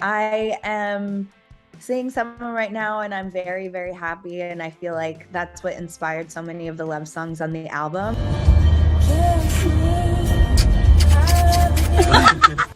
I am seeing someone right now and I'm very, very happy. And I feel like that's what inspired so many of the love songs on the album.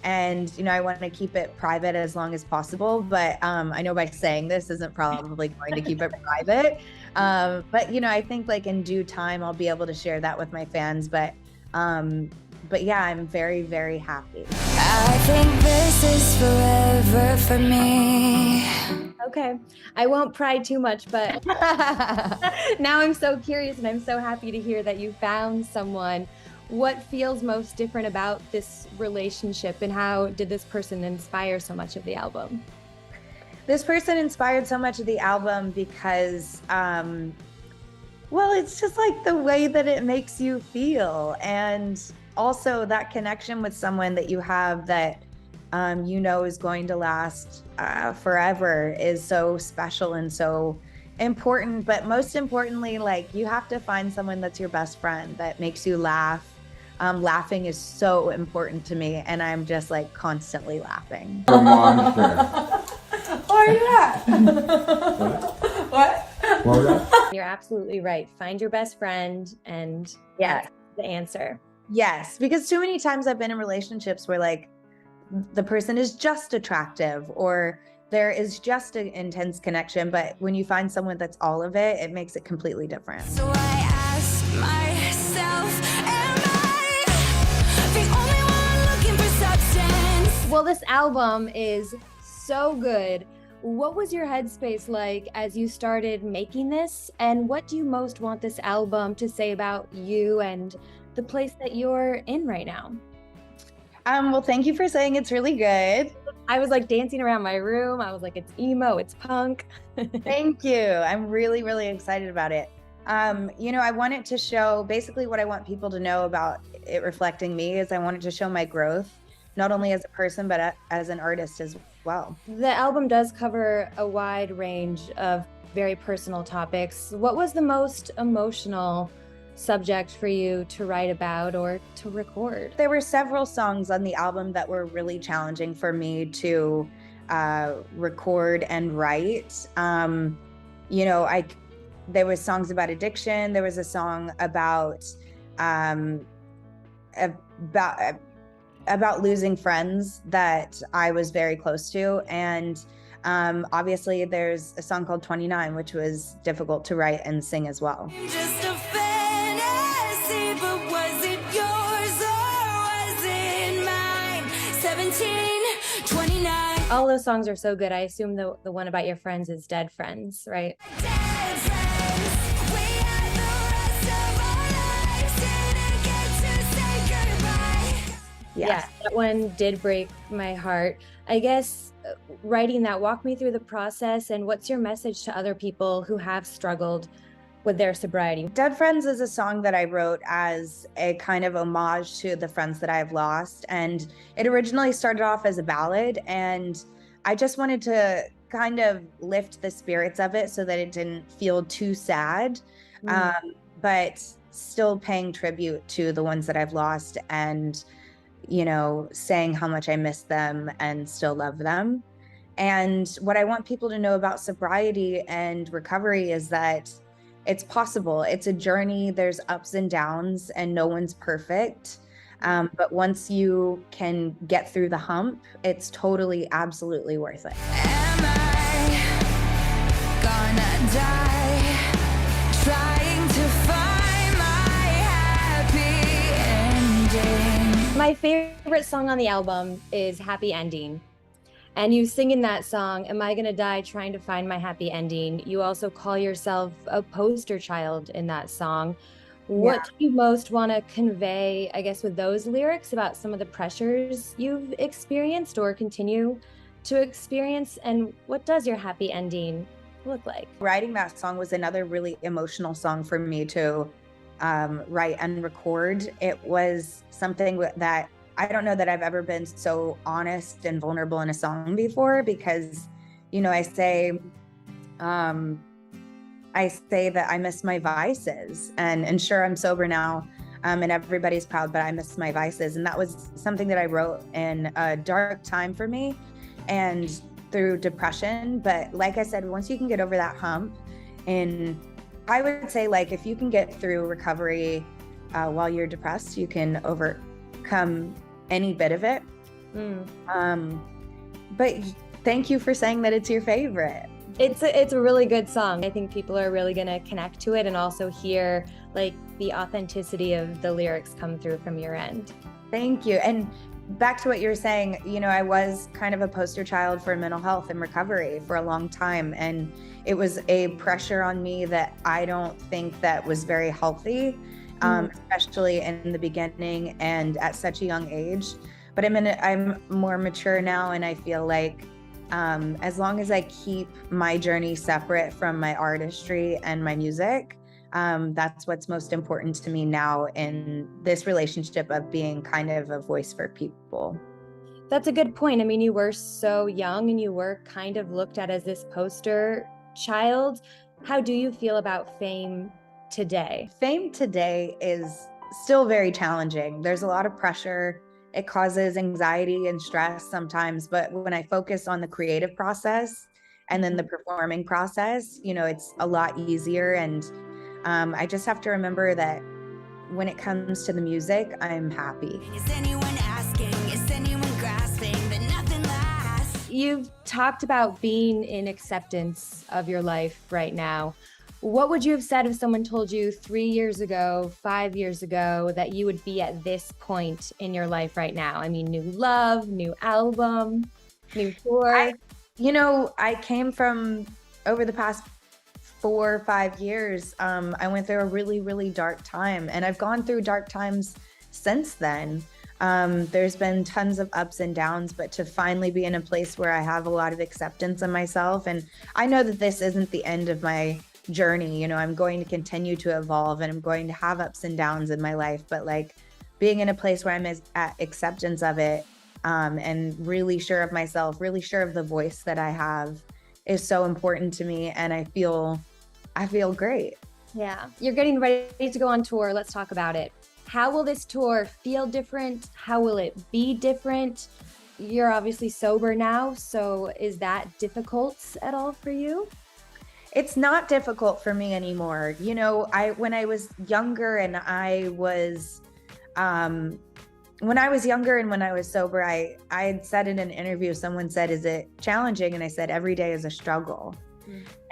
And, I want to keep it private as long as possible. But I know by saying this isn't probably going to keep it private. But, I think like in due time, I'll be able to share that with my fans. But yeah, I'm very, very happy. I think this is forever for me. Okay, I won't pry too much, but now I'm so curious and I'm so happy to hear that you found someone. What feels most different about this relationship, and how did this person inspire so much of the album? This person inspired so much of the album because, well, it's just like the way that it makes you feel. And also that connection with someone that you have that is going to last forever is so special and so important. But most importantly, like, you have to find someone that's your best friend that makes you laugh. Laughing is so important to me, and I'm just like constantly laughing. A monster. Why are you that? What? What was that? You're absolutely right. Find your best friend, and Yeah, that's the answer. yes, because too many times I've been in relationships where like the person is just attractive or there is just an intense connection, but when you find someone that's all of it, it makes it completely different. So I ask myself, am I the only one looking for substance? Well, this album is so good. What was your headspace like as you started making this? And what do you most want this album to say about you and the place that you're in right now? Well, thank you for saying it's really good. I was like dancing around my room. I was like, it's emo, it's punk. Thank you. I'm really, really excited about it. I want it to show basically what I want people to know about it reflecting me is I want it to show my growth, not only as a person, but as an artist as well. The album does cover a wide range of very personal topics. What was the most emotional subject for you to write about or to record? There were several songs on the album that were really challenging for me to record and write. There was songs about addiction. There was a song about losing friends that I was very close to, and obviously there's a song called 29, which was difficult to write and sing as well. Just a fantasy, but was it yours or was it mine? 17, 29. All those songs are so good. I assume the one about your friends is Dead Friends, right? Dead friends. We had the rest of our lives, didn't get to say goodbye. Yes. Yeah, that one did break my heart. I guess writing that, walk me through the process, and what's your message to other people who have struggled with their sobriety? Dead Friends is a song that I wrote as a kind of homage to the friends that I've lost. And it originally started off as a ballad, and I just wanted to kind of lift the spirits of it so that it didn't feel too sad, but still paying tribute to the ones that I've lost and, saying how much I miss them and still love them. And what I want people to know about sobriety and recovery is that it's possible. It's a journey. There's ups and downs, and no one's perfect. But once you can get through the hump, it's totally, absolutely worth it. Am I gonna die trying to find my happy ending? My favorite song on the album is Happy Ending. And you sing in that song, am I gonna die trying to find my happy ending? You also call yourself a poster child in that song. What do you most want to convey, I guess, with those lyrics about some of the pressures you've experienced or continue to experience? And what does your happy ending look like? Writing that song was another really emotional song for me to write and record. It was something that I don't know that I've ever been so honest and vulnerable in a song before, because, I say that I miss my vices, and sure, I'm sober now, and everybody's proud, but I miss my vices. And that was something that I wrote in a dark time for me. and through depression. But like I said, once you can get over that hump, and I would say, like, if you can get through recovery while you're depressed, you can overcome any bit of it. But thank you for saying that it's your favorite. It's a really good song. I think people are really gonna connect to it and also hear like the authenticity of the lyrics come through from your end. Thank you. And back to what you were saying, you know, I was kind of a poster child for mental health and recovery for a long time. And it was a pressure on me that I don't think that was very healthy, especially in the beginning and at such a young age. But I'm more mature now, and I feel like as long as I keep my journey separate from my artistry and my music, that's what's most important to me now in this relationship of being kind of a voice for people. That's a good point. I mean, you were so young and you were kind of looked at as this poster child. How do you feel about fame today? Fame today is still very challenging. There's a lot of pressure. It causes anxiety and stress sometimes, but when I focus on the creative process and then the performing process, you know, it's a lot easier. And I just have to remember that when it comes to the music, I'm happy. Is anyone asking? Is anyone grasping that nothing lasts? You've talked about being in acceptance of your life right now. What would you have said if someone told you 3 years ago, 5 years ago, that you would be at this point in your life right now? I mean, new love, new album, new tour. I came from, over the past 4 or 5 years, I went through a really, really dark time, and I've gone through dark times since then. There's been tons of ups and downs, but to finally be in a place where I have a lot of acceptance of myself, and I know that this isn't the end of my journey. You know, I'm going to continue to evolve, and I'm going to have ups and downs in my life, but like being in a place where I'm at acceptance of it, and really sure of myself, really sure of the voice that I have, is so important to me. And I feel great. Yeah, you're getting ready to go on tour. Let's talk about it. How will this tour feel different? How will it be different? You're obviously sober now, so is that difficult at all for you? It's not difficult for me anymore. You know, when I was younger and when I was younger and when I was sober, I had said in an interview, someone said, "Is it challenging?" And I said, "Every day is a struggle."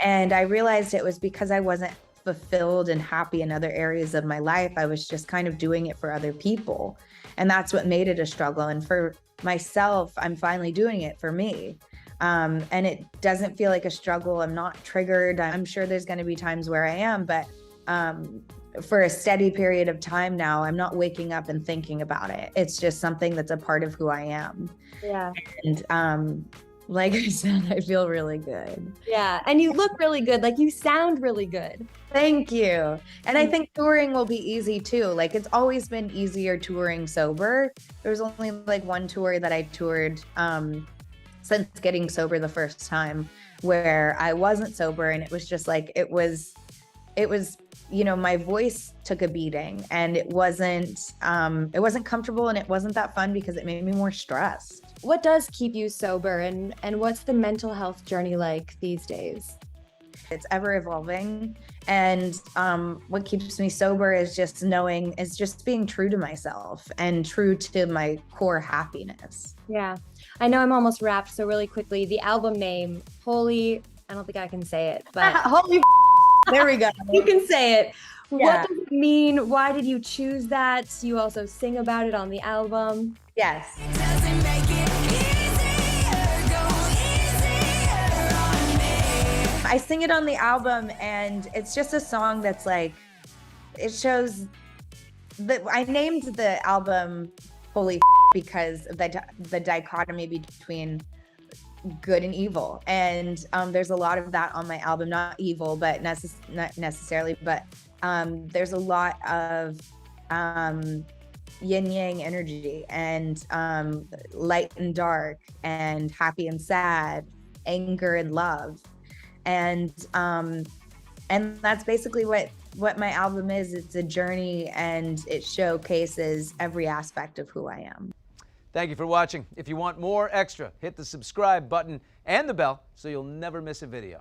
And I realized it was because I wasn't fulfilled and happy in other areas of my life. I was just kind of doing it for other people. And that's what made it a struggle. And for myself, I'm finally doing it for me. And it doesn't feel like a struggle. I'm not triggered. I'm sure there's going to be times where I am, but for a steady period of time now, I'm not waking up and thinking about it. It's just something that's a part of who I am. Yeah. And like I said, I feel really good. Yeah. And you look really good. Like, you sound really good. Thank you. And I think touring will be easy too. Like, it's always been easier touring sober. There was only like one tour that I toured since getting sober the first time where I wasn't sober, and it was just like, it was, you know, my voice took a beating, and it wasn't comfortable, and it wasn't that fun because it made me more stressed. What does keep you sober, and what's the mental health journey like these days? It's ever evolving. And what keeps me sober is just being true to myself and true to my core happiness. Yeah. I know I'm almost wrapped, so really quickly, the album name, Holy, I don't think I can say it, but Holy there we go. you can say it. Yeah. What does it mean? Why did you choose that? You also sing about it on the album. Yes. Doesn't make it easier, go easier on me. I sing it on the album, and it's just a song that's like, it shows that I named the album Holy because of the dichotomy between good and evil. And there's a lot of that on my album, not evil, but not necessarily, but there's a lot of yin yang energy, and light and dark, and happy and sad, anger and love. And that's basically what my album is. It's a journey, and it showcases every aspect of who I am. Thank you for watching. If you want more extra, hit the subscribe button and the bell so you'll never miss a video.